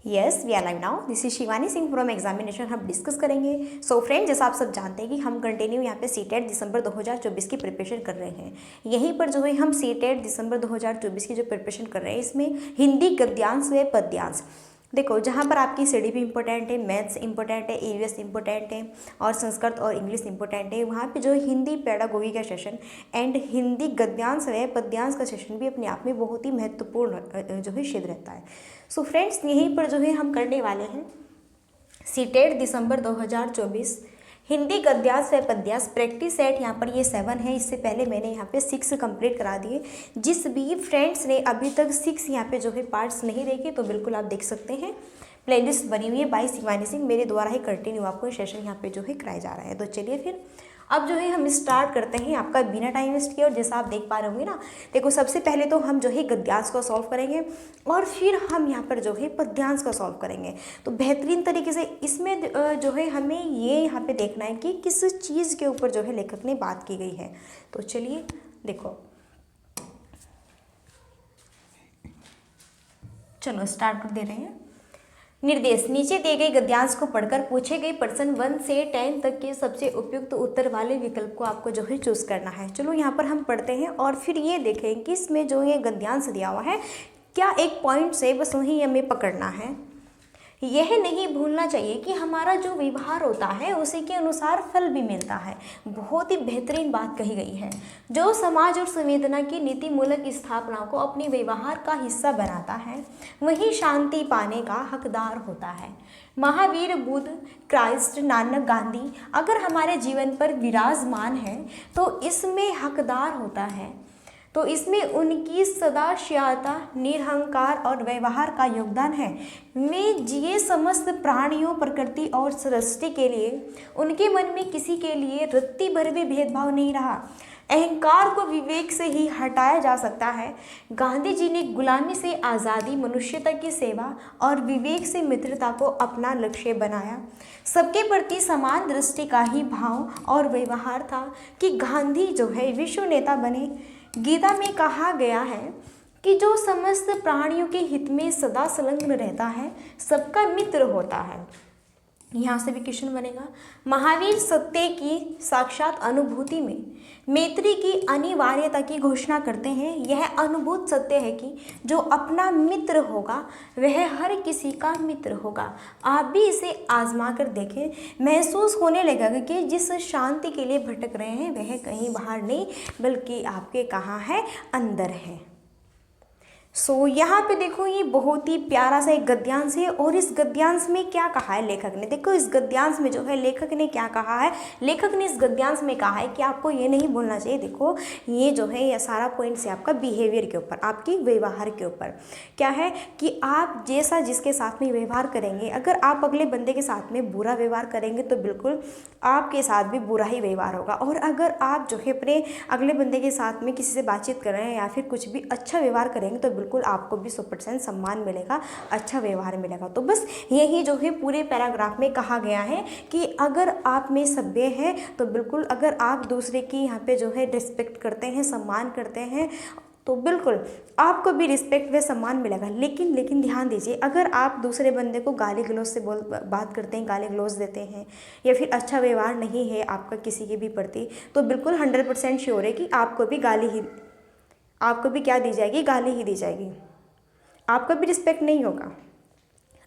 Yes, we are live now. This is Shivani Singh from examination हम discuss करेंगे। So friend, जैसा आप सब जानते हैं कि हम कंटिन्यू यहाँ पे सीटेट दिसंबर 2024 की प्रिपरेशन कर रहे हैं। यहीं पर जो है हम सीटेट दिसंबर 2024 की जो प्रिपरेशन कर रहे हैं, इसमें हिंदी गद्यांश व पद्यांश, देखो जहाँ पर आपकी सीडी भी इंपॉर्टेंट है, मैथ्स इंपॉर्टेंट है, ईवीएस इंपॉर्टेंट है और संस्कृत और इंग्लिश इंपॉर्टेंट है। वहाँ पे जो हिंदी पेडागोगी का सेशन एंड हिंदी गद्यांश व पद्यांश का सेशन भी अपने आप में बहुत ही महत्वपूर्ण जो है क्षेत्र रहता है। सो फ्रेंड्स, यहीं पर जो है हम करने वाले हैं सीटेट दिसंबर 2024 हिंदी गद्यांश व पद्यांश प्रैक्टिस सेट। यहाँ पर ये 7 है। इससे पहले मैंने यहाँ पे 6 कंप्लीट करा दिए। जिस भी फ्रेंड्स ने अभी तक 6 यहाँ पे जो है पार्ट्स नहीं देखे तो बिल्कुल आप देख सकते हैं, प्लेलिस्ट बनी हुई है बाय शिवानी सिंह, मेरे द्वारा ही कंटिन्यू आपको सेशन यहाँ पे जो है कराया जा रहा है। तो चलिए फिर अब जो है हम स्टार्ट करते हैं आपका बिना टाइम वेस्ट किए। और जैसा आप देख पा रहे होंगे ना, देखो सबसे पहले तो हम जो है गद्यांश को सॉल्व करेंगे और फिर हम यहाँ पर जो है पद्यांश को सॉल्व करेंगे। तो बेहतरीन तरीके से इसमें जो है हमें ये यहाँ पे देखना है कि किस चीज़ के ऊपर जो है लेखक ने बात की गई है। तो चलिए देखो, चलो स्टार्ट कर दे रहे हैं। निर्देश, नीचे दिए गए गद्यांश को पढ़कर पूछे गए प्रश्न 1 से 10 तक के सबसे उपयुक्त उत्तर वाले विकल्प को आपको जो है चूज करना है। चलो यहाँ पर हम पढ़ते हैं और फिर ये देखें कि इसमें जो ये गद्यांश दिया हुआ है क्या एक पॉइंट से बस वही हमें पकड़ना है। यह नहीं भूलना चाहिए कि हमारा जो व्यवहार होता है उसी के अनुसार फल भी मिलता है। बहुत ही बेहतरीन बात कही गई है। जो समाज और संवेदना की नीति मूलक स्थापना को अपने व्यवहार का हिस्सा बनाता है वही शांति पाने का हकदार होता है। महावीर, बुद्ध, क्राइस्ट, नानक, गांधी अगर हमारे जीवन पर विराजमान है तो इसमें हकदार होता है, तो इसमें उनकी सदाशियाता, निरहंकार और व्यवहार का योगदान है। वे जिए समस्त प्राणियों, प्रकृति और सृष्टि के लिए। उनके मन में किसी के लिए रत्ती भर भी भेदभाव नहीं रहा। अहंकार को विवेक से ही हटाया जा सकता है। गांधी जी ने गुलामी से आज़ादी, मनुष्यता की सेवा और विवेक से मित्रता को अपना लक्ष्य बनाया। सबके प्रति समान दृष्टि का ही भाव और व्यवहार था कि गांधी जो है विश्व नेता बने। गीता में कहा गया है कि जो समस्त प्राणियों के हित में सदा संलग्न रहता है सबका मित्र होता है। यहाँ से भी क्वेश्चन बनेगा। महावीर सत्य की साक्षात अनुभूति में मैत्री की अनिवार्यता की घोषणा करते हैं। यह अनुभूत सत्य है कि जो अपना मित्र होगा वह हर किसी का मित्र होगा। आप भी इसे आजमा कर देखें, महसूस होने लगेगा कि जिस शांति के लिए भटक रहे हैं वह कहीं बाहर नहीं बल्कि आपके कहाँ है, अंदर है। सो यहाँ पे देखो, ये बहुत ही प्यारा सा एक गद्यांश है और इस गद्यांश में क्या कहा है लेखक ने। देखो इस गद्यांश में जो है लेखक ने क्या कहा है, लेखक ने इस गद्यांश में कहा है कि आपको ये नहीं भूलना चाहिए। देखो ये जो है ये सारा पॉइंट से आपका बिहेवियर के ऊपर, आपकी व्यवहार के ऊपर क्या है कि आप जैसा जिसके साथ में व्यवहार करेंगे, अगर आप अगले बंदे के साथ में बुरा व्यवहार करेंगे तो बिल्कुल आपके साथ भी बुरा ही व्यवहार होगा। और अगर आप जो है अपने अगले बंदे के साथ में किसी से बातचीत कर रहे हैं या फिर कुछ भी अच्छा व्यवहार करेंगे तो बिल्कुल आपको भी 100% सम्मान मिलेगा, अच्छा व्यवहार मिलेगा। तो बस यही जो है पूरे पैराग्राफ में कहा गया है कि अगर आप में सभ्य है तो बिल्कुल, अगर आप दूसरे की यहाँ पे जो है रिस्पेक्ट करते हैं, सम्मान करते हैं तो बिल्कुल आपको भी रिस्पेक्ट व सम्मान मिलेगा। लेकिन ध्यान दीजिए, अगर आप दूसरे बंदे को गाली गलौज से बात करते हैं, गाली गलौज देते हैं या फिर अच्छा व्यवहार नहीं है आपका किसी के भी प्रति, तो बिल्कुल 100% श्योर है कि आपको भी आपको भी क्या दी जाएगी, गाली ही दी जाएगी। आपका भी रिस्पेक्ट नहीं होगा,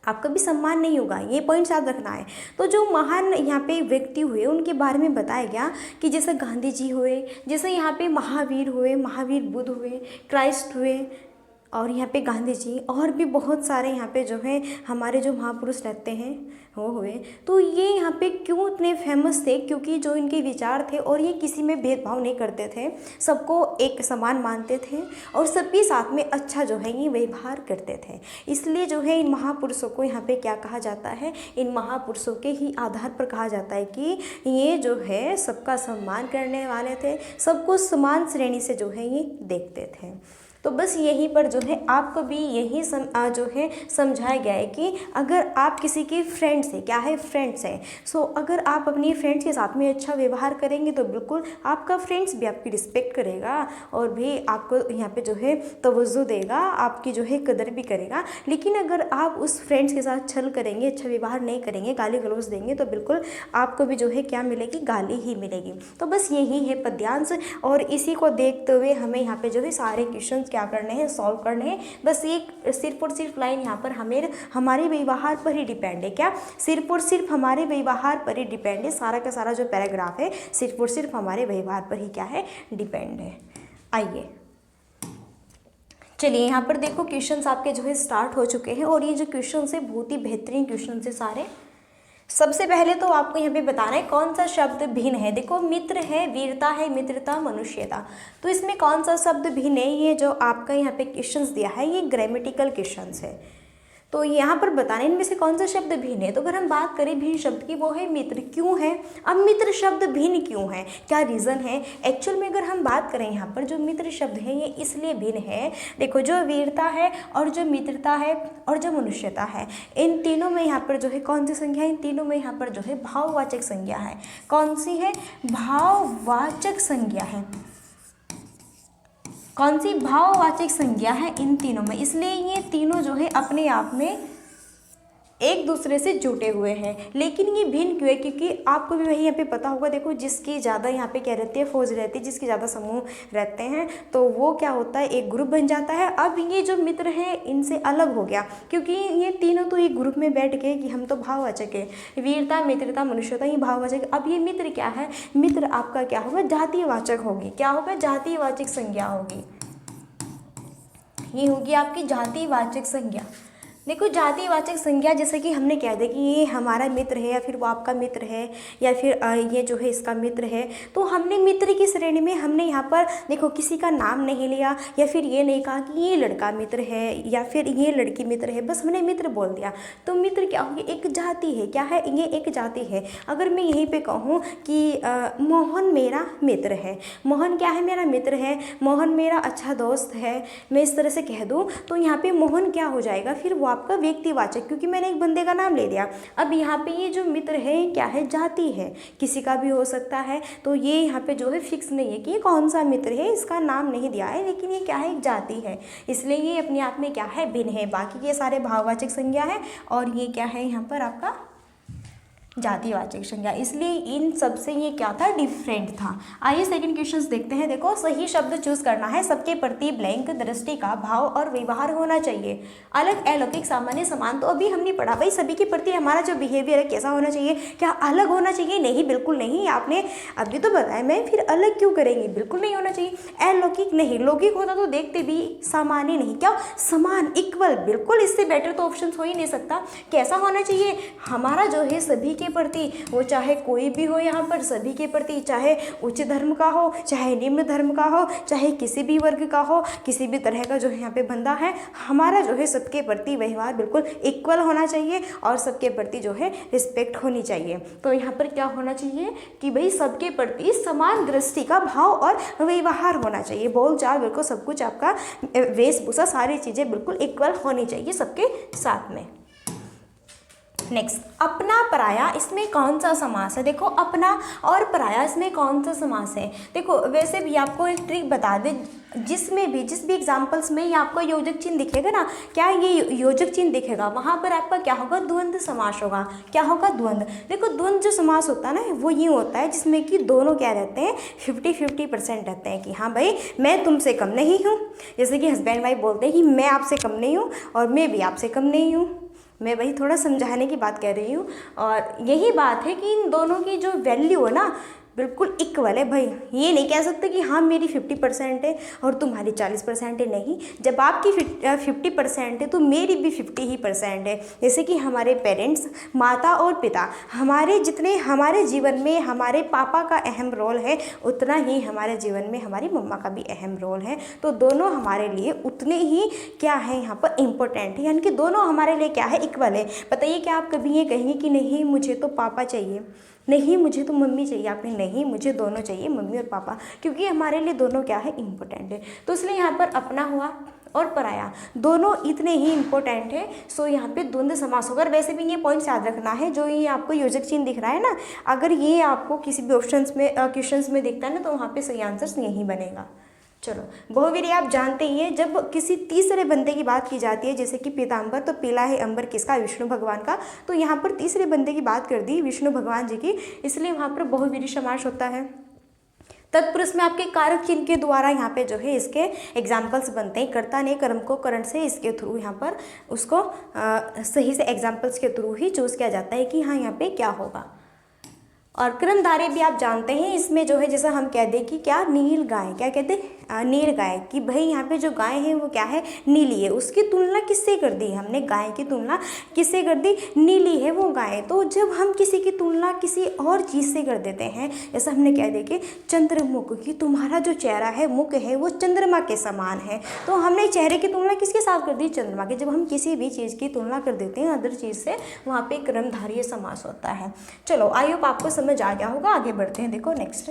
आपका भी सम्मान नहीं होगा। ये पॉइंट याद रखना है। तो जो महान यहाँ पे व्यक्ति हुए उनके बारे में बताया गया कि जैसे गांधी जी हुए, जैसे यहाँ पे महावीर हुए, महावीर बुद्ध हुए, क्राइस्ट हुए और यहाँ पे गांधी जी और भी बहुत सारे यहाँ पे जो है हमारे जो महापुरुष रहते हैं वो हुए। तो ये यहाँ पे क्यों इतने फेमस थे, क्योंकि जो इनके विचार थे और ये किसी में भेदभाव नहीं करते थे, सबको एक समान मानते थे और सबके साथ में अच्छा जो है ये व्यवहार करते थे। इसलिए जो है इन महापुरुषों को यहाँ पे क्या कहा जाता है, इन महापुरुषों के ही आधार पर कहा जाता है कि ये जो है सबका सम्मान करने वाले थे, सबको समान श्रेणी से जो है ये देखते थे। तो बस यहीं पर जो है आपको भी यही जो है समझाया गया है कि अगर आप किसी के फ्रेंड्स है, क्या है, फ्रेंड्स है, सो अगर आप अपनी फ्रेंड्स के साथ में अच्छा व्यवहार करेंगे तो बिल्कुल आपका फ्रेंड्स भी आपकी रिस्पेक्ट करेगा और भी आपको यहाँ पे जो है तवज्जो देगा, आपकी जो है कदर भी करेगा। लेकिन अगर आप उस फ्रेंड्स के साथ छल करेंगे, अच्छा व्यवहार नहीं करेंगे, गाली गलौज देंगे, तो बिल्कुल आपको भी जो है क्या मिलेगी, गाली ही मिलेगी। तो बस यही है पद्यांश, और इसी को देखते हुए हमें यहाँ पे जो है सारे क्वेश्चन क्या करने हैं, सॉल्व करने हैं। बस एक सिर्फ और सिर्फ लाइन यहाँ पर हमारे व्यवहार पर ही डिपेंड है। क्या? सिर्फ और सिर्फ हमारे व्यवहार पर ही डिपेंड है। सारा का सारा जो पैराग्राफ है सिर्फ और सिर्फ हमारे व्यवहार पर ही क्या है, डिपेंड है। आइए चलिए यहाँ पर देखो क्वेश्चंस आपके जो है स्टार्ट हो चुके हैं, और ये जो क्वेश्चंस है बहुत ही बेहतरीन क्वेश्चंस है सारे। सबसे पहले तो आपको यहाँ पे बताना है कौन सा शब्द भिन्न है। देखो मित्र है, वीरता है, मित्रता, मनुष्यता, तो इसमें कौन सा शब्द भिन्न है, ये जो आपका यहाँ पे क्वेश्चंस दिया है ये ग्रामेटिकल क्वेश्चंस है। तो यहाँ पर बताना इनमें से कौन सा शब्द भिन्न है। तो अगर हम बात करें भिन्न शब्द की, वो है मित्र। क्यों है? अब मित्र शब्द भिन्न क्यों है, क्या रीज़न है? एक्चुअल में अगर हम बात करें यहाँ पर जो मित्र शब्द है ये इसलिए भिन्न है, देखो जो वीरता है और जो मित्रता है और जो मनुष्यता है, इन तीनों में यहाँ पर जो है कौन सी संज्ञा है, इन तीनों में यहाँ पर जो है भाववाचक संज्ञा है। कौन सी है? भाववाचक संज्ञा है। कौन सी? भाववाचक संज्ञा है इन तीनों में, इसलिए ये तीनों जो है अपने आप में एक दूसरे से जुटे हुए हैं। लेकिन ये भिन्न क्यों है? क्योंकि आपको भी वही यहाँ पे पता होगा, देखो जिसकी ज़्यादा यहाँ पे क्या रहती है, फौज रहती है, जिसके ज़्यादा समूह रहते हैं तो वो क्या होता है, एक ग्रुप बन जाता है। अब ये जो मित्र हैं इनसे अलग हो गया, क्योंकि ये तीनों तो एक ग्रुप में बैठ गए कि हम तो भाववाचक है, वीरता, मित्रता, मनुष्यता, ये भाववाचक। अब ये मित्र क्या है, मित्र आपका क्या होगा, जातिवाचक होगी। क्या होगा? जातिवाचक संज्ञा होगी। ये होगी आपकी जातिवाचक संज्ञा। देखो जातिवाचक संज्ञा जैसे कि हमने कह दिया कि ये हमारा मित्र है या फिर वो आपका मित्र है या फिर ये जो है इसका मित्र है, तो हमने मित्र की श्रेणी में हमने यहाँ पर देखो किसी का नाम नहीं लिया या फिर ये नहीं कहा कि ये लड़का मित्र है या फिर ये लड़की मित्र है, बस हमने मित्र बोल दिया। तो मित्र क्या होगी, एक जाति है। क्या है? ये एक जाति है। अगर मैं यहीं पे कहूँ कि मोहन मेरा मित्र है, मोहन क्या है, मेरा मित्र है, मोहन मेरा अच्छा दोस्त है, मैं इस तरह से कह दूँ तो यहाँ पे मोहन क्या हो जाएगा, फिर वो आपका व्यक्तिवाचक, क्योंकि मैंने एक बंदे का नाम ले लिया। अब यहाँ पे ये जो मित्र है क्या है, जाति है, किसी का भी हो सकता है। तो ये यहाँ पे जो है फिक्स नहीं है कि ये कौन सा मित्र है, इसका नाम नहीं दिया है, लेकिन ये क्या है, एक जाति है, इसलिए ये अपने आप में क्या है, भिन्न है। बाकी ये सारे भाववाचक संज्ञा है और ये क्या है यहाँ पर आपका जातिवाचक संज्ञा, इसलिए इन सब से ये क्या था, डिफरेंट था। आइए सेकंड क्वेश्चन देखते हैं। देखो सही शब्द चूज करना है, सबके प्रति ब्लैंक दृष्टि का भाव और व्यवहार होना चाहिए। अलग, अलौकिक, सामान्य, समान, तो अभी हमने पढ़ा भाई सभी के प्रति हमारा जो बिहेवियर है कैसा होना चाहिए, क्या अलग होना चाहिए? नहीं, बिल्कुल नहीं। आपने अभी तो बताया, मैं फिर अलग क्यों करेंगे, बिल्कुल नहीं होना चाहिए। अलौकिक नहीं, लौकिक होता तो देखते भी, सामान्य नहीं, क्या समान, इक्वल, बिल्कुल इससे बेटर तो ऑप्शन हो ही नहीं सकता। कैसा होना चाहिए, हमारा जो है सभी के प्रति, वो चाहे कोई भी हो यहाँ पर, सभी के प्रति, चाहे उच्च धर्म का हो, चाहे निम्न धर्म का हो, चाहे किसी भी वर्ग का हो, किसी भी तरह का जो है यहाँ पे बंदा है, हमारा जो है सबके प्रति व्यवहार बिल्कुल इक्वल होना चाहिए और सबके प्रति जो है रिस्पेक्ट होनी चाहिए। तो यहाँ पर क्या होना चाहिए कि भाई सबके प्रति समान दृष्टि का भाव और व्यवहार होना चाहिए। बोलचाल बिल्कुल सब कुछ आपका, वेशभूषा, सारी चीज़ें बिल्कुल इक्वल होनी चाहिए सबके साथ में। नेक्स्ट, अपना पराया, इसमें कौन सा समास है? देखो अपना और पराया, इसमें कौन सा समास है? देखो वैसे भी आपको एक ट्रिक बता दें, जिस भी एग्जाम्पल्स में ये आपको योजक चिन्ह दिखेगा ना, क्या ये योजक चिन्ह दिखेगा, वहाँ पर आपका क्या होगा, द्वंद्व समास होगा। क्या होगा? द्वंद्व। देखो द्वंद्व जो समास होता है ना, वो ये होता है जिसमें कि दोनों क्या रहते हैं, 50-50% रहते हैं कि हाँ भाई मैं तुमसे कम नहीं हूँ, जैसे कि हस्बैंड वाइफ बोलते हैं कि मैं आपसे कम नहीं हूँ और मैं भी आपसे कम नहीं हूँ। मैं वही थोड़ा समझाने की बात कर रही हूँ, और यही बात है कि इन दोनों की जो वैल्यू है ना बिल्कुल इक्वल है भाई। ये नहीं कह सकते कि हाँ मेरी 50% है और तुम्हारी 40% है, नहीं। जब आपकी 50% है तो मेरी भी 50% है। जैसे कि हमारे पेरेंट्स, माता और पिता, जितने हमारे जीवन में हमारे पापा का अहम रोल है, उतना ही हमारे जीवन में हमारी मम्मा का भी अहम रोल है। तो दोनों हमारे लिए उतने ही क्या है यहाँ पर इम्पोर्टेंट है, यानी कि दोनों हमारे लिए क्या है, इक्वल है। बताइए क्या आप कभी ये कहेंगे कि नहीं मुझे तो पापा चाहिए, नहीं मुझे तो मम्मी चाहिए, आपने नहीं मुझे दोनों चाहिए, मम्मी और पापा, क्योंकि हमारे लिए दोनों क्या है, इम्पोर्टेंट है। तो इसलिए यहाँ पर अपना हुआ और पराया दोनों इतने ही इंपॉर्टेंट है। सो यहाँ पे द्वंद्व समास होगा। और वैसे भी ये पॉइंट्स याद रखना है, जो ये आपको योजक चिन्ह दिख रहा है ना, अगर ये आपको किसी भी ऑप्शंस में क्वेश्चंस में दिखता है ना, तो वहाँ पे सही आंसर यही बनेगा। चलो, बहुवीर्य आप जानते ही हैं, जब किसी तीसरे बंदे की बात की जाती है, जैसे कि पीताम्बर, तो पीला है अंबर किसका, विष्णु भगवान का। तो यहाँ पर तीसरे बंदे की बात कर दी विष्णु भगवान जी की, इसलिए वहाँ पर बहुवीर्य समास होता है। तत्पुरुष में आपके कारक चिन्ह के द्वारा यहाँ पे जो है इसके एग्जाम्पल्स बनते हैं। कर्ता ने कर्म को करण से इसके थ्रू यहाँ पर उसको सही से एग्जाम्पल्स के थ्रू ही चूज किया जाता है कि हाँ यहाँ पे क्या होगा। और क्रमधारे भी आप जानते हैं, इसमें जो है जैसा हम कह दें कि क्या, नील गाय, क्या कहते हैं, नील गाय, कि भाई यहाँ पे जो गाय है वो क्या है, नीली है। उसकी तुलना किससे कर दी हमने, गाय की तुलना किससे कर दी, नीली है वो गाय। तो जब हम किसी की तुलना किसी और चीज़ से कर देते हैं, जैसा हमने कह दिया कि चंद्रमुख, की तुम्हारा जो चेहरा है, मुख है, वो चंद्रमा के समान है, तो हमने चेहरे की तुलना किसके साथ कर दी, चंद्रमा के। जब हम किसी भी चीज़ की तुलना कर देते हैं अदर चीज़ से, वहाँ पे क्रमधारय समास होता है। चलो, आई होप आपको समझ आ गया होगा। आगे बढ़ते हैं। देखो नेक्स्ट,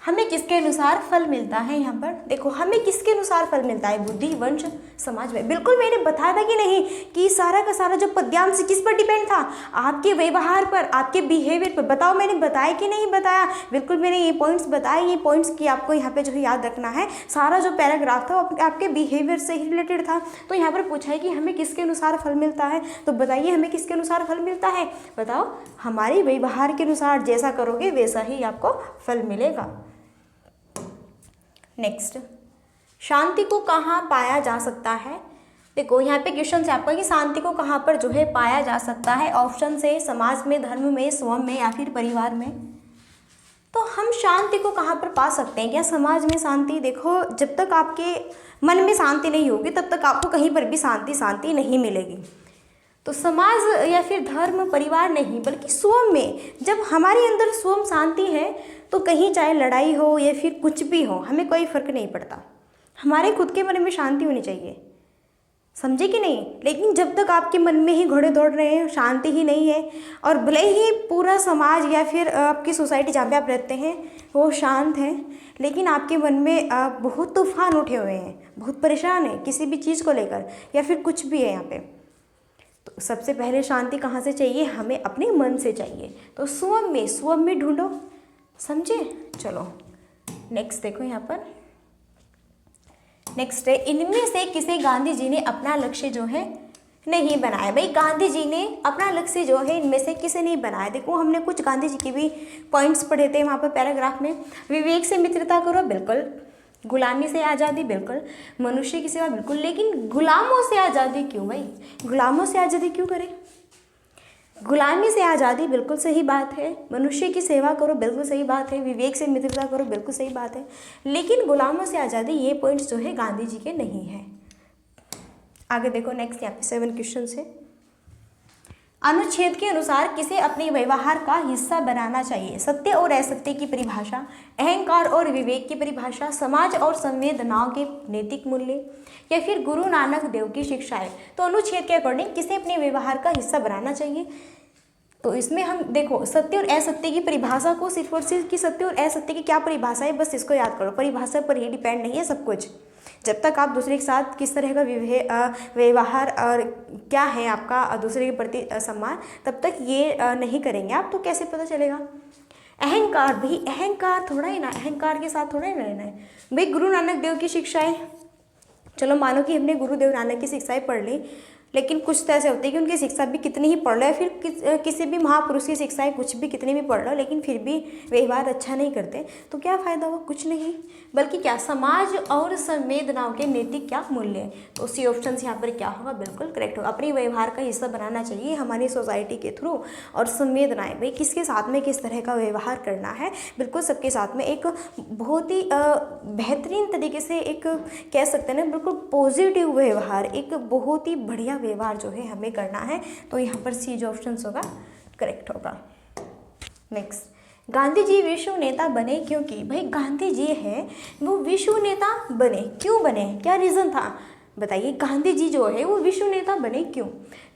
हमें किसके अनुसार फल मिलता है। यहाँ पर देखो, हमें किसके अनुसार फल मिलता है, बुद्धि, वंश, समाज में। बिल्कुल मैंने बताया था कि नहीं कि सारा का सारा जो पद्यांश किस पर डिपेंड था, आपके व्यवहार पर, आपके बिहेवियर पर। बताओ मैंने बताया कि नहीं बताया, बिल्कुल मैंने ये पॉइंट्स बताए। ये पॉइंट्स की आपको यहाँ पे जो है याद रखना है। सारा जो पैराग्राफ था वो आपके बिहेवियर से ही रिलेटेड था। तो यहाँ पर पूछा है कि हमें किसके अनुसार फल मिलता है, तो बताइए हमें किसके अनुसार फल मिलता है, बताओ। हमारे व्यवहार के अनुसार, जैसा करोगे वैसा ही आपको फल मिलेगा। नेक्स्ट, शांति को कहाँ पाया जा सकता है। देखो यहाँ पे क्वेश्चन है आपका कि शांति को कहाँ पर जो है पाया जा सकता है। ऑप्शन से समाज में, धर्म में, स्वयं में, या फिर परिवार में। तो हम शांति को कहाँ पर पा सकते हैं, क्या समाज में शांति। देखो, जब तक आपके मन में शांति नहीं होगी तब तक आपको कहीं पर भी शांति नहीं मिलेगी। तो समाज या फिर धर्म, परिवार नहीं, बल्कि स्वयं में। जब हमारे अंदर स्वयं शांति है तो कहीं चाहे लड़ाई हो या फिर कुछ भी हो, हमें कोई फर्क नहीं पड़ता। हमारे खुद के मन में शांति होनी चाहिए, समझे कि नहीं। लेकिन जब तक आपके मन में ही घोड़े दौड़ रहे हैं, शांति ही नहीं है, और भले ही पूरा समाज या फिर आपकी सोसाइटी जहाँ पे आप रहते हैं वो शांत है, लेकिन आपके मन में बहुत तूफान उठे हुए हैं, बहुत परेशान है किसी भी चीज़ को लेकर, या फिर कुछ भी है यहाँ पे, तो सबसे पहले शांति कहाँ से चाहिए, हमें अपने मन से चाहिए। तो स्वयं में ढूंढो, समझे। चलो नेक्स्ट देखो यहाँ पर। नेक्स्ट है, इनमें से किसे गांधी जी ने अपना लक्ष्य जो है नहीं बनाया। भाई गांधी जी ने अपना लक्ष्य जो है इनमें से किसे नहीं बनाया। देखो हमने कुछ गांधी जी के भी पॉइंट्स पढ़े थे वहाँ पर पैराग्राफ में। विवेक से मित्रता करो, बिल्कुल। गुलामी से आज़ादी, बिल्कुल। मनुष्य की सेवा, बिल्कुल। लेकिन गुलामों से आज़ादी क्यों भाई, गुलामों से आज़ादी क्यों करें। गुलामी से आज़ादी, बिल्कुल सही बात है। मनुष्य की सेवा करो, बिल्कुल सही बात है। विवेक से मित्रता करो, बिल्कुल सही बात है। लेकिन गुलामों से आज़ादी, ये पॉइंट्स जो है गांधी जी के नहीं है। आगे देखो नेक्स्ट, यहाँ पे 7 क्वेश्चन है। अनुच्छेद के अनुसार किसे अपने व्यवहार का हिस्सा बनाना चाहिए। सत्य और असत्य की परिभाषा, अहंकार और विवेक की परिभाषा, समाज और संवेदनाओं के नैतिक मूल्य, या फिर गुरु नानक देव की शिक्षाएं। तो अनुच्छेद के अकॉर्डिंग किसे अपने व्यवहार का हिस्सा बनाना चाहिए। तो इसमें हम देखो सत्य और असत्य की परिभाषा को सिर्फ और सिर्फ कि सत्य और असत्य की क्या परिभाषा है, बस इसको याद करो। परिभाषा पर ही डिपेंड नहीं है सब कुछ। जब तक आप दूसरे के साथ किस तरह का व्यवहार और क्या है आपका दूसरे के प्रति सम्मान, तब तक ये नहीं करेंगे आप, तो कैसे पता चलेगा। अहंकार, भाई अहंकार थोड़ा ही ना, अहंकार के साथ थोड़ा ही रहना है भाई। गुरु नानक देव की शिक्षाएं, चलो मानो कि हमने गुरुदेव नानक की शिक्षाएं पढ़ ली, लेकिन कुछ तो ऐसे होते हैं कि उनकी शिक्षा भी कितनी ही पढ़ लो, या फिर किसी भी महापुरुष की शिक्षाएं कुछ भी कितनी भी पढ़ लो, लेकिन फिर भी व्यवहार अच्छा नहीं करते, तो क्या फ़ायदा हुआ, कुछ नहीं। बल्कि क्या, समाज और संवेदनाओं के नैतिक क्या मूल्य है। तो उसी ऑप्शन से यहाँ पर क्या होगा, बिल्कुल करेक्ट होगा। अपने व्यवहार का हिस्सा बनाना चाहिए हमारी सोसाइटी के थ्रू। और संवेदनाएं, भाई किसके साथ में किस तरह का व्यवहार करना है, बिल्कुल सबके साथ में एक बहुत ही बेहतरीन तरीके से, एक कह सकते हैं ना बिल्कुल पॉजिटिव व्यवहार, एक बहुत ही बढ़िया व्यवहार जो है हमें करना है। तो यहाँ पर सी जो ऑप्शन होगा करेक्ट होगा। नेक्स्ट, गांधी जी विश्व नेता बने क्योंकि, भाई गांधी जी है वो विश्व नेता बने, क्यों बने, क्या रीज़न था। बताइए गांधी जी जो है वो विश्व नेता बने क्यों?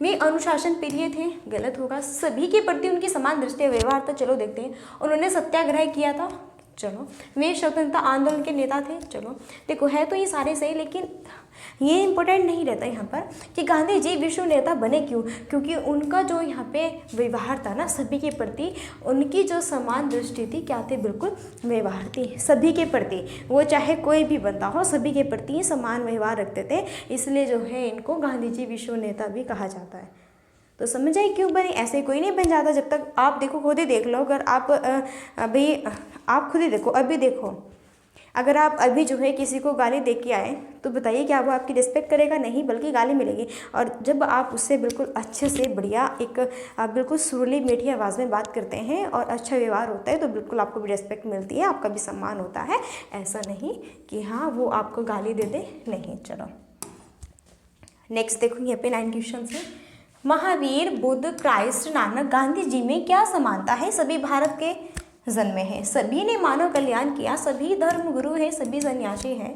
वे अनुशासन प्रिय थे, गलत होगा। सभी के प्रति उनकी समान दृष्टि व्यवहार था, चलो देखते हैं। उन्होंने सत्याग्रह किया था, चलो। वे स्वतंत्रता आंदोलन के नेता थे, चलो। देखो है तो ये सारे सही, लेकिन ये इंपॉर्टेंट नहीं रहता यहाँ पर कि गांधी जी विश्व नेता बने क्यों, क्योंकि उनका जो यहाँ पे व्यवहार था ना सभी के प्रति, उनकी जो समान दृष्टि थी, क्या थी, बिल्कुल व्यवहार थी सभी के प्रति। वो चाहे कोई भी बंदा हो, सभी के प्रति समान व्यवहार रखते थे, इसलिए जो है इनको गांधी जी विश्व नेता भी कहा जाता है। तो समझ आए क्यों बने? ऐसे कोई नहीं बन जाता। जब तक आप देखो, खुद ही देख लो, अगर आप अभी आप खुद ही देखो, अभी देखो, अगर आप अभी जो है किसी को गाली दे के आए तो बताइए क्या वो आपकी रिस्पेक्ट करेगा? नहीं, बल्कि गाली मिलेगी। और जब आप उससे बिल्कुल अच्छे से बढ़िया एक बिल्कुल सुरीली मीठी आवाज़ में बात करते हैं और अच्छा व्यवहार होता है तो बिल्कुल आपको भी रिस्पेक्ट मिलती है, आपका भी सम्मान होता है। ऐसा नहीं कि हाँ वो आपको गाली दे दे, नहीं। चलो नेक्स्ट देखो, यहाँ पे 9 क्वेश्चन है। महावीर, बुद्ध, क्राइस्ट, नानक, गांधी जी में क्या समानता है? सभी भारत के जन्मे हैं, सभी ने मानव कल्याण किया, सभी धर्म गुरु हैं, सभी सन्यासी हैं।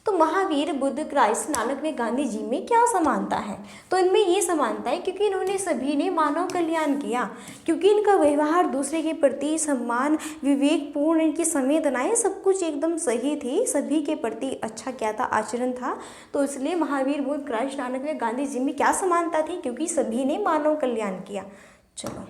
तो महावीर, बुद्ध, क्राइस्ट, नानक में गांधी जी में क्या समानता है? तो इनमें ये समानता है क्योंकि इन्होंने सभी ने मानव कल्याण किया, क्योंकि इनका व्यवहार दूसरे के प्रति सम्मान, विवेकपूर्ण, इनकी संवेदनाएं सब कुछ एकदम सही थी, सभी के प्रति अच्छा क्या था, आचरण था। तो इसलिए महावीर, बुद्ध, क्राइस्ट, नानक में गांधी जी में क्या समानता थी? क्योंकि सभी ने मानव कल्याण किया। चलो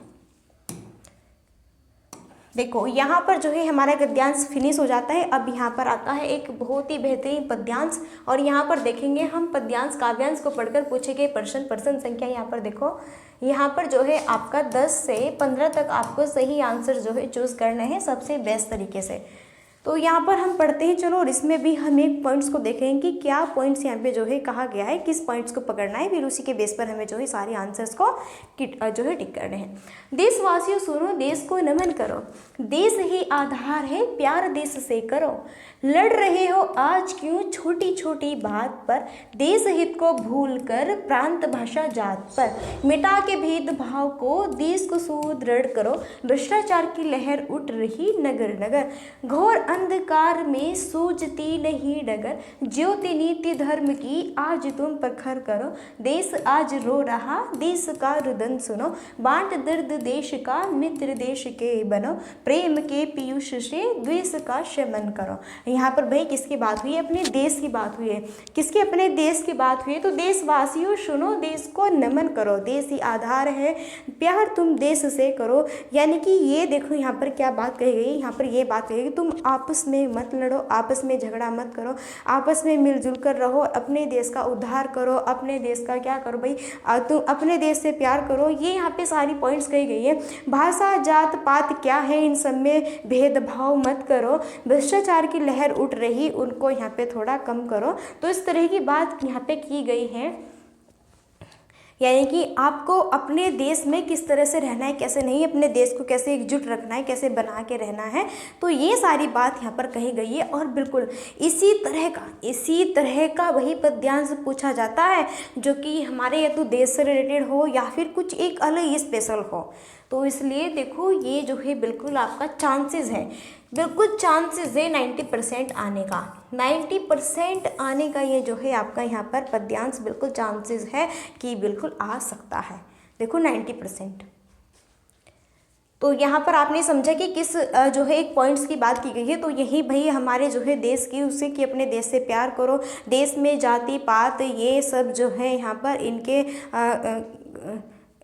देखो यहाँ पर जो है हमारा गद्यांश फिनिश हो जाता है। अब यहाँ पर आता है एक बहुत ही बेहतरीन पद्यांश, और यहाँ पर देखेंगे हम पद्यांश काव्यांश को पढ़कर पूछे गए प्रश्न संख्या। यहाँ पर देखो, यहाँ पर जो है आपका 10 से 15 तक आपको सही आंसर जो है चूज़ करने हैं सबसे बेस्ट तरीके से। तो यहाँ पर हम पढ़ते हैं, चलो, और इसमें भी हम एक पॉइंट्स को देखेंगे कि क्या पॉइंट्स यहाँ पे जो है कहा गया है, किस पॉइंट्स को पकड़ना है, फिर उसी के बेस पर हमें जो है सारे आंसर्स को जो है टिक करने हैं। देशवासियों सुनो, देश को नमन करो, देश ही आधार है, प्यार देश से करो, लड़ रहे हो आज क्यों छोटी छोटी बात पर, देश हित को भूल कर प्रांत भाषा जात पर, मिटा के भेदभाव को देश को सुदृढ़ करो, भ्रष्टाचार की लहर उठ रही नगर नगर, घोर अंधकार में सूझती नहीं डगर, ज्योति नीति धर्म की आज तुम प्रखर करो, देश आज रो रहा देश का रुदन सुनो, बांट दर्द देश का मित्र देश के बनो, प्रेम के पीयूष से द्वेष का शमन करो। यहाँ पर भाई किसकी बात हुई है? अपने देश की बात हुई है। किसके? अपने देश की बात हुई है। तो देशवासियों सुनो, देश को नमन करो, देश ही आधार है, प्यार तुम देश से करो। यानी कि ये देखो यहाँ पर क्या बात कही गई, यहाँ पर ये बात कही गई तुम आपस में मत लड़ो, आपस में झगड़ा मत करो, आपस में मिलजुल कर रहो, अपने देश का उद्धार करो, अपने देश का क्या करो भाई, तुम अपने देश से प्यार करो। ये यहाँ पे सारी पॉइंट्स कही गई है। भाषा जात पात क्या है, इन सब में भेदभाव मत करो, भ्रष्टाचार की लहर उठ रही उनको यहाँ पे थोड़ा कम करो। तो इस तरह की बात यहाँ पे की गई है, यानी कि आपको अपने देश में किस तरह से रहना है, कैसे नहीं, अपने देश को कैसे एकजुट रखना है, कैसे बना के रहना है। तो ये सारी बात यहाँ पर कही गई है। और बिल्कुल इसी तरह का वही पद्यांश पूछा जाता है जो कि हमारे या तो देश से रिलेटेड हो या फिर कुछ एक अलग स्पेशल हो। तो इसलिए देखो ये जो है बिल्कुल आपका चांसेस है, बिल्कुल चांसेस है 90% आने का, 90% आने का ये जो है आपका यहाँ पर पद्यांश बिल्कुल चांसेस है कि बिल्कुल आ सकता है। देखो 90%। तो यहाँ पर आपने समझा कि किस जो है एक पॉइंट्स की बात की गई है। तो यही भाई हमारे जो है देश की उससे कि अपने देश से प्यार करो, देश में जाति पात ये सब जो है यहाँ पर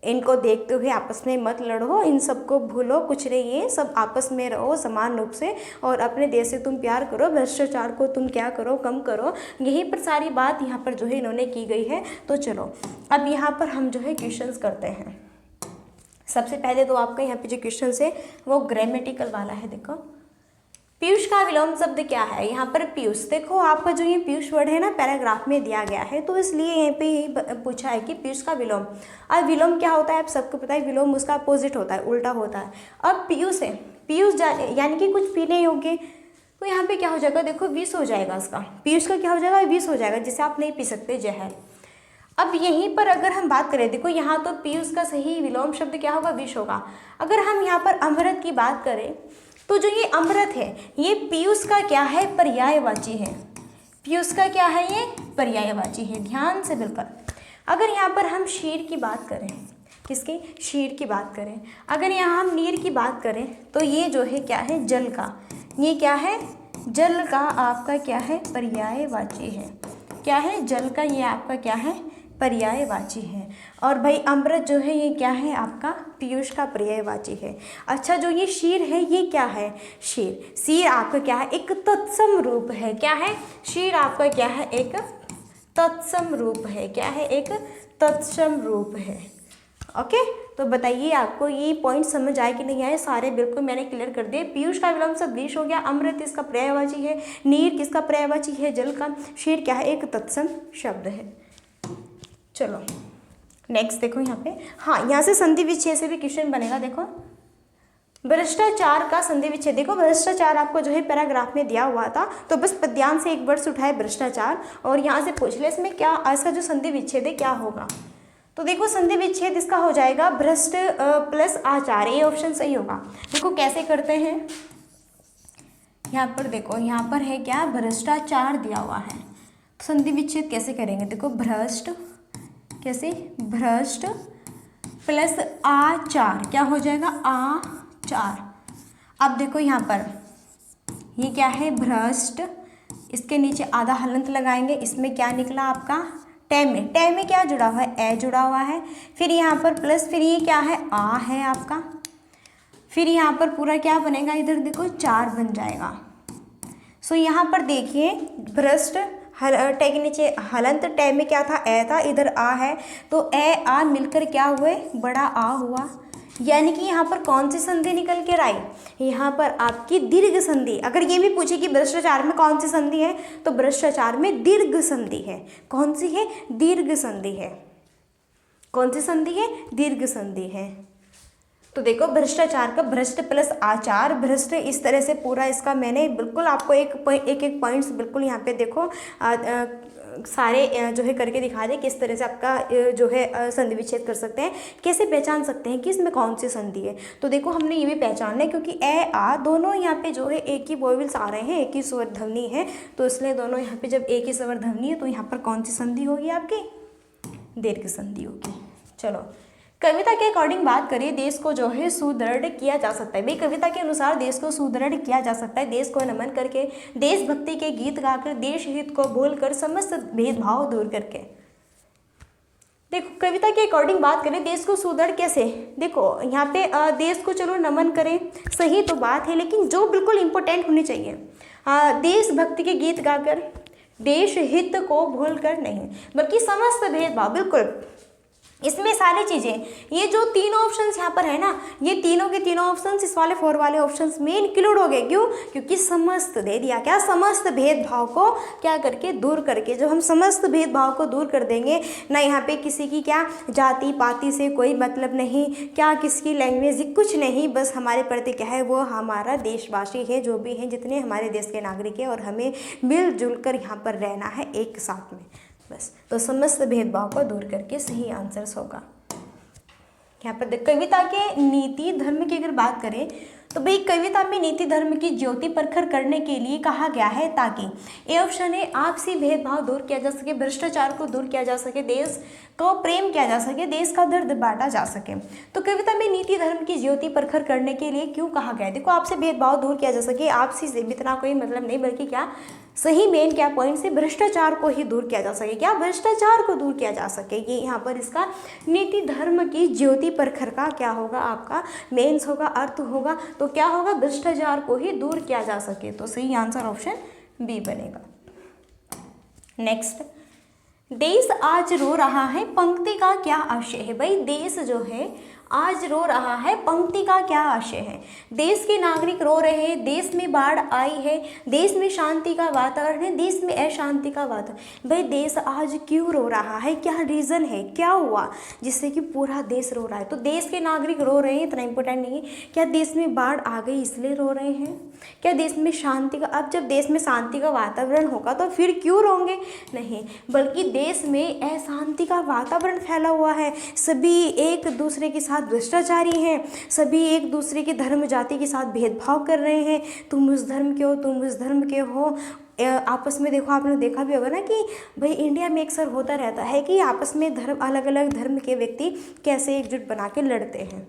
इनको देखते हुए आपस में मत लड़ो, इन सबको भूलो, कुछ नहीं है, सब आपस में रहो समान रूप से, और अपने देश से तुम प्यार करो, भ्रष्टाचार को तुम क्या करो, कम करो। यहीं पर सारी बात यहाँ पर जो है इन्होंने की गई है। तो चलो अब यहाँ पर हम जो है क्वेश्चंस करते हैं। सबसे पहले तो आपका यहाँ पे जो क्वेश्चन है वो ग्रामेटिकल वाला है। देखो पीयूष का विलोम शब्द क्या है? यहाँ पर पीयूष, देखो आपका जो ये पीयूष वर्ड है ना पैराग्राफ में दिया गया है, तो इसलिए यहाँ पे यही पूछा है कि पीयूष का विलोम। अब विलोम क्या होता है आप सबको पता है, विलोम उसका अपोजिट होता है, उल्टा होता है। अब पीयूष है, पीयूष यानी कि कुछ पीने योग्य, तो यहाँ पे क्या हो जाएगा, देखो विष हो जाएगा इसका, पीयूष का क्या हो जाएगा, विष हो जाएगा, जिसे आप नहीं पी सकते, जहर। अब यहीं पर अगर हम बात करें, देखो यहाँ तो पीयूष का सही विलोम शब्द क्या होगा, विष होगा। अगर हम यहाँ पर अमृत की बात करें तो जो ये अमृत है ये पीयूष का क्या है, पर्यायवाची है। पीयूष का क्या है, ये पर्यायवाची है, ध्यान से बिल्कुल। अगर यहाँ पर हम शीर की बात करें, किसकी, शीर की बात करें, अगर यहाँ हम नीर की बात करें तो ये जो है क्या है, जल का, ये क्या है, जल का आपका क्या है, पर्यायवाची है, क्या है, जल का ये आपका क्या है, पर्यायवाची है। और भाई अमृत जो है ये क्या है आपका, पीयूष का पर्यायवाची है। अच्छा जो ये शीर है ये क्या है, शीर, शीर आपका क्या है, एक तत्सम रूप है, क्या है, शीर आपका क्या है, एक तत्सम रूप है, क्या है, एक तत्सम रूप है। ओके, तो बताइए आपको ये पॉइंट समझ आए कि नहीं आए, सारे बिल्कुल मैंने क्लियर कर दिए। पीयूष का विलोम शब्द विष हो गया, अमृत इसका पर्यायवाची है, नीर किसका पर्यायवाची है, जल का, शीर क्या है, एक तत्सम शब्द है। चलो नेक्स्ट देखो यहाँ पे, हाँ यहाँ से संधि विच्छेद से भी क्वेश्चन बनेगा। देखो भ्रष्टाचार का संधि विच्छेद, देखो भ्रष्टाचार आपको जो है पैराग्राफ में दिया हुआ था, तो बस पद्यांश से एक वर्ड उठाए भ्रष्टाचार, और यहाँ से पूछ ले इसमें क्या, इसका जो संधि विच्छेद है क्या होगा। तो देखो संधि विच्छेद इसका हो जाएगा भ्रष्ट प्लस आचार, ये ऑप्शन सही होगा। देखो कैसे करते हैं, यहाँ पर देखो, यहाँ पर है क्या, भ्रष्टाचार दिया हुआ है, तो संधि विच्छेद कैसे करेंगे, देखो भ्रष्ट, कैसे, भ्रष्ट प्लस आचार, क्या हो जाएगा, आचार। अब देखो यहाँ पर ये क्या है, भ्रष्ट, इसके नीचे आधा हलंत लगाएंगे, इसमें क्या निकला आपका, टे में क्या जुड़ा हुआ है, ए जुड़ा हुआ है, फिर यहाँ पर प्लस, फिर ये क्या है, आ है आपका, फिर यहाँ पर पूरा क्या बनेगा, इधर देखो चार बन जाएगा। सो यहाँ पर देखिए भ्रष्ट, टे के नीचे हलंत, टे में क्या था, ए था, इधर आ है, तो ए आ मिलकर क्या हुए, बड़ा आ हुआ, यानी कि यहाँ पर कौन सी संधि निकल के आई, यहाँ पर आपकी दीर्घ संधि। अगर ये भी पूछे कि भ्रष्टाचार में कौन सी संधि है, तो भ्रष्टाचार में दीर्घ संधि है, कौन सी है, दीर्घ संधि है, कौन सी संधि है, दीर्घ संधि है। तो देखो भ्रष्टाचार का भ्रष्ट प्लस आचार, भ्रष्ट, इस तरह से पूरा इसका मैंने बिल्कुल आपको एक एक पॉइंट्स बिल्कुल यहाँ पे देखो सारे जो है करके दिखा दे, किस तरह से आपका जो है संधि विच्छेद कर सकते हैं, कैसे पहचान सकते हैं कि इसमें कौन सी संधि है। तो देखो हमने ये भी पहचानना है, क्योंकि ए आ दोनों यहाँ पे जो है एक ही वोवेल्स आ रहे हैं, एक ही स्वर ध्वनि है, तो इसलिए दोनों यहाँ पे जब एक ही स्वर ध्वनि है तो यहाँ पर कौन सी संधि होगी आपकी, दीर्घ संधि होगी। चलो कविता के अकॉर्डिंग बात करें, देश को जो है सुदृढ़ किया जा सकता है। भाई कविता के अनुसार देश को सुदृढ़ किया जा सकता है देश को नमन करके, देशभक्ति के गीत गाकर, देश हित को भूलकर, समस्त भेदभाव दूर करके। देखो कविता के अकॉर्डिंग बात करें, देश को सुदृढ़ कैसे, देखो यहाँ पे देश को चलो नमन करें, सही तो बात है, लेकिन जो बिल्कुल इंपॉर्टेंट होनी चाहिए, देशभक्ति के गीत गाकर, देश हित को भूलकर नहीं, बल्कि समस्त भेदभाव, बिल्कुल इसमें सारी चीज़ें, ये जो तीनों ऑप्शंस यहाँ पर है ना, ये तीनों के तीनों ऑप्शंस इस वाले 4 वाले ऑप्शंस में इंक्लूड हो गए। क्यों, क्योंकि समस्त दे दिया, क्या, समस्त भेदभाव को क्या करके, दूर करके। जो हम समस्त भेदभाव को दूर कर देंगे ना, यहाँ पे किसी की क्या जाति पाति से कोई मतलब नहीं, क्या किसकी लैंग्वेज, कुछ नहीं, बस हमारे प्रति क्या है, वो हमारा देशवासी है, जो भी हैं जितने हमारे देश के नागरिक हैं, और हमें मिलजुल कर यहाँ पर रहना है एक साथ में, बस। तो समस्त भेदभाव को दूर करके सही आंसर्स होगा। यहाँ पर कविता के नीति धर्म की अगर बात करें, तो भाई कविता में नीति धर्म की ज्योति प्रखर करने के लिए कहा गया है, ताकि ए ऑप्शन है, आपसी भेदभाव दूर किया जा सके, भ्रष्टाचार को दूर किया जा सके, देश को प्रेम किया जा सके, देश का दर्द बांटा जा सके। तो कविता में नीति धर्म की ज्योति प्रखर करने के लिए क्यों कहा गया है, देखो आपसे भेदभाव दूर किया जा सके, आपसी से इतना कोई मतलब नहीं, बल्कि क्या सही मेन क्या पॉइंट से भ्रष्टाचार को ही दूर किया जा सके, क्या भ्रष्टाचार को दूर किया जा सके, ये यहाँ पर इसका नीति धर्म की ज्योति प्रखर का क्या होगा, आपका मेंस होगा, अर्थ होगा। तो क्या होगा, भ्रष्टाचार को ही दूर किया जा सके, तो सही आंसर ऑप्शन बी बनेगा। नेक्स्ट, देश आज रो रहा है, पंक्ति का क्या आशय है। भाई देश जो है आज रो रहा है, पंक्ति का क्या आशय है, देश के नागरिक रो रहे हैं, देश में बाढ़ आई है, देश में शांति का वातावरण है, देश में अशांति का वातावरण। भाई देश आज क्यों रो रहा है, क्या रीज़न है, क्या हुआ जिससे कि पूरा देश रो रहा है। तो देश के नागरिक रो रहे हैं, इतना इंपॉर्टेंट नहीं है, क्या देश में बाढ़ आ गई इसलिए रो रहे हैं, क्या देश में शांति का, अब जब देश में शांति का वातावरण होगा तो फिर क्यों रोंगे, नहीं, बल्कि देश में अशांति का वातावरण फैला हुआ है, सभी एक दूसरे के साथ भ्रष्टाचारी हैं, सभी एक दूसरे के धर्म जाति के साथ भेदभाव कर रहे हैं, तुम उस धर्म के हो, तुम उस धर्म के हो, आपस में देखो, आपने देखा भी होगा ना कि भाई इंडिया में अक्सर होता रहता है कि आपस में धर्म, अलग अलग धर्म के व्यक्ति कैसे एकजुट बना के लड़ते हैं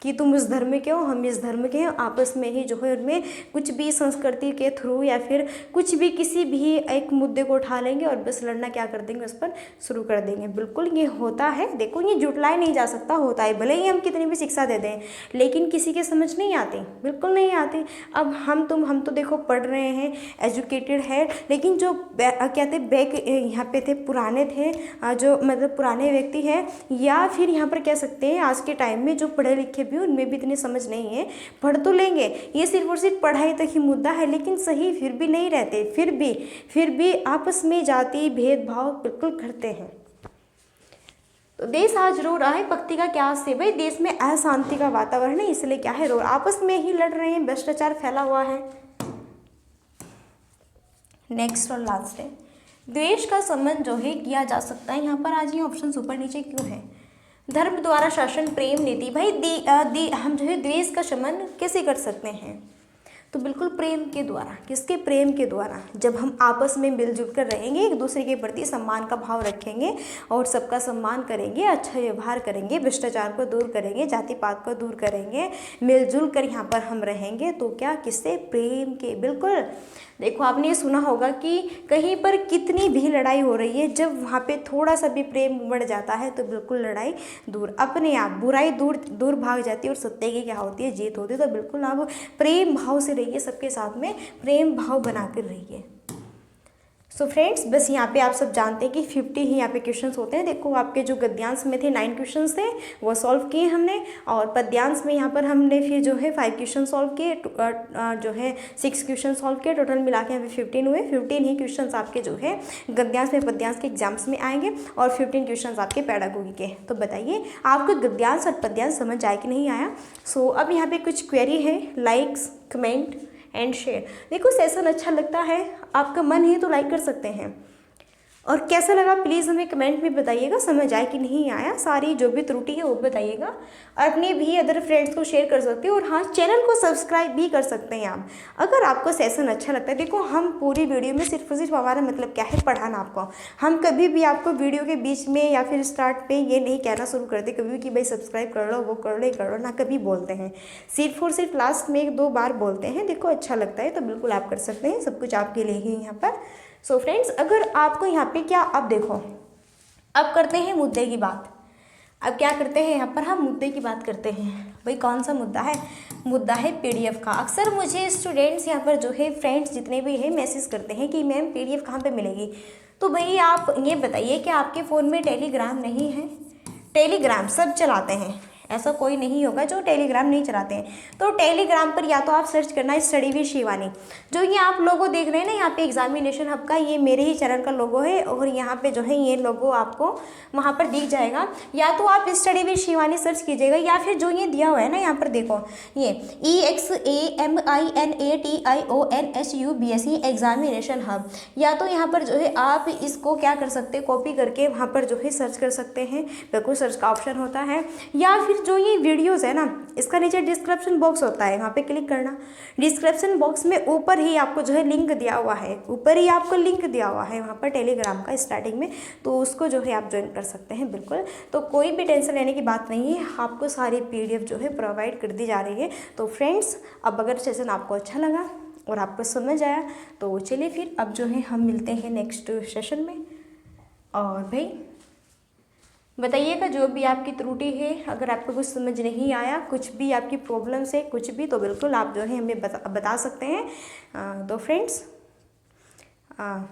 कि तुम इस धर्म के हो, हम इस धर्म के हैं। आपस में ही जो है उनमें कुछ भी संस्कृति के थ्रू या फिर कुछ भी किसी भी एक मुद्दे को उठा लेंगे और बस लड़ना क्या कर देंगे, उस पर शुरू कर देंगे। बिल्कुल ये होता है, देखो ये जुटलाया नहीं जा सकता, होता है। भले ही हम कितनी भी शिक्षा दे दें लेकिन किसी के समझ नहीं आती, बिल्कुल नहीं आती। अब हम तो देखो पढ़ रहे हैं, एजुकेटेड है, लेकिन जो कहते बैक यहाँ पे थे, पुराने थे, जो मतलब पुराने व्यक्ति हैं, या फिर यहाँ पर कह सकते हैं आज के टाइम में जो पढ़े लिखे भी उनमें भी इतनी समझ नहीं है। पढ़ तो लेंगे, ये सिर्फ और सिर्फ पढ़ाई तक ही मुद्दा है, लेकिन सही फिर भी नहीं रहते, फिर भी आपस में जाति भेदभाव बिल्कुल करते हैं। तो देश आज रो रहा है, भक्ति का क्या से भाई, देश में अशांति का वातावरण है, इसलिए क्या है रो, आपस में ही लड़ रहे हैं, भ्रष्टाचार फैला हुआ है। नेक्स्ट और लास्ट है, द्वेष का शमन जो है किया जा सकता है। यहाँ पर आज ये ऑप्शन ऊपर नीचे क्यों है? धर्म द्वारा शासन, प्रेम नीति, भाई हम जो है द्वेष का शमन कैसे कर सकते हैं? तो बिल्कुल प्रेम के द्वारा। किसके? प्रेम के द्वारा। जब हम आपस में मिलजुल कर रहेंगे, एक दूसरे के प्रति सम्मान का भाव रखेंगे और सबका सम्मान करेंगे, अच्छा व्यवहार करेंगे, भ्रष्टाचार को दूर करेंगे, जाति पात को दूर करेंगे, मिलजुल कर यहाँ पर हम रहेंगे, तो क्या? किससे? प्रेम के। बिल्कुल देखो, आपने ये सुना होगा कि कहीं पर कितनी भी लड़ाई हो रही है, जब वहाँ पे थोड़ा सा भी प्रेम बढ़ जाता है तो बिल्कुल लड़ाई दूर, अपने आप बुराई दूर भाग जाती है और सत्य की क्या होती है? जीत होती है। तो बिल्कुल आप प्रेम भाव से रहिए, सबके साथ में प्रेम भाव बना कर रहिए। सो फ्रेंड्स, बस यहाँ पे आप सब जानते हैं कि 50 ही यहाँ पे क्वेश्चंस होते हैं। देखो, आपके जो गद्यांश में थे 9 क्वेश्चंस थे, वो सॉल्व किए हमने, और पद्यांश में यहाँ पर हमने फिर जो है 5 क्वेश्चन सॉल्व किए, जो है 6 क्वेश्चन सॉल्व किए, टोटल मिला के यहाँ पे 15 हुए। 15 ही क्वेश्चन आपके जो है गद्यांश में पद्यांश के एग्जाम्स में आएंगे और 15 क्वेश्चन आपके पैडागोगी के। तो बताइए आपको गद्यांश और पद्यांश समझ आया कि नहीं आया? सो अब यहाँ पे कुछ क्वेरी है, लाइक्स, कमेंट एंड शेयर। देखो, सेशन अच्छा लगता है, आपका मन है तो लाइक कर सकते हैं, और कैसा लगा प्लीज़ हमें कमेंट में बताइएगा, समझ आया कि नहीं आया, सारी जो भी त्रुटि है वो बताइएगा, और अपने भी अदर फ्रेंड्स को शेयर कर सकते हो, और हाँ, चैनल को सब्सक्राइब भी कर सकते हैं आप अगर आपको सेशन अच्छा लगता है। देखो, हम पूरी वीडियो में सिर्फ हमारा मतलब क्या है, पढ़ाना आपको। हम कभी भी आपको वीडियो के बीच में या फिर स्टार्ट पे ये नहीं कहना शुरू करते कभी भी कि भाई सब्सक्राइब कर लो, वो कर लो, ये कर लो, ना कभी बोलते हैं। सिर्फ और सिर्फ लास्ट में 1-2 बार बोलते हैं। देखो, अच्छा लगता है तो बिल्कुल आप कर सकते हैं, सब कुछ आपके लिए ही यहाँ पर। सो फ्रेंड्स, अगर आपको यहाँ पे क्या, अब देखो, अब करते हैं मुद्दे की बात। अब क्या करते हैं यहाँ पर, हम मुद्दे की बात करते हैं। भाई कौन सा मुद्दा है? मुद्दा है पीडीएफ का। अक्सर मुझे स्टूडेंट्स यहाँ पर जो है, फ्रेंड्स जितने भी हैं, मैसेज करते हैं कि मैम पीडीएफ कहाँ पे मिलेगी। तो भाई आप ये बताइए कि आपके फ़ोन में टेलीग्राम नहीं है? टेलीग्राम सब चलाते हैं, ऐसा कोई नहीं होगा जो टेलीग्राम नहीं चलाते हैं। तो टेलीग्राम पर या तो आप सर्च करना है स्टडी विद शिवानी। जो ये आप लोगो देख रहे हैं ना यहाँ पे एग्जामिनेशन हब का, ये मेरे ही चैनल का लोगो है, और यहाँ पे जो है ये लोगो आपको वहाँ पर दिख जाएगा। या तो आप स्टडी विद शिवानी सर्च कीजिएगा, या फिर जो ये दिया हुआ है ना यहाँ पर देखो, ये EXAMINATIONHUBSE एग्जामिनेशन हब, या तो यहाँ पर जो है आप इसको क्या कर सकते हैं, कॉपी करके वहाँ पर जो है सर्च कर सकते हैं। बिल्कुल सर्च का ऑप्शन होता है। या फिर जो ये वीडियोस है ना, इसका नीचे डिस्क्रिप्शन बॉक्स होता है, वहाँ पे क्लिक करना। डिस्क्रिप्शन बॉक्स में ऊपर ही आपको जो है लिंक दिया हुआ है, ऊपर ही आपको लिंक दिया हुआ है वहाँ पर टेलीग्राम का स्टार्टिंग में, तो उसको जो है आप ज्वाइन कर सकते हैं। बिल्कुल, तो कोई भी टेंशन लेने की बात नहीं है, आपको सारी PDF जो है प्रोवाइड कर दी जा रही है। तो फ्रेंड्स, अब अगर सेशन आपको अच्छा लगा और आपको समझ आया तो चलिए फिर अब जो है हम मिलते हैं नेक्स्ट सेशन में। और भाई बताइएगा जो भी आपकी त्रुटि है, अगर आपको कुछ समझ नहीं आया, कुछ भी आपकी प्रॉब्लम्स है, कुछ भी, तो बिल्कुल आप जो है हमें बता सकते हैं। तो फ्रेंड्स, अब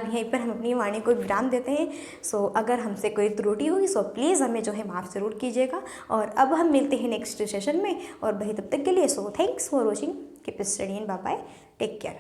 यहीं पर हम अपनी वाणी को विराम देते हैं। सो अगर हमसे कोई त्रुटि हुई सो प्लीज़ हमें जो है माफ़ ज़रूर कीजिएगा, और अब हम मिलते हैं नेक्स्ट सेशन में। और भाई तब तक के लिए so thanks for watching, keep studying, bye bye, take care.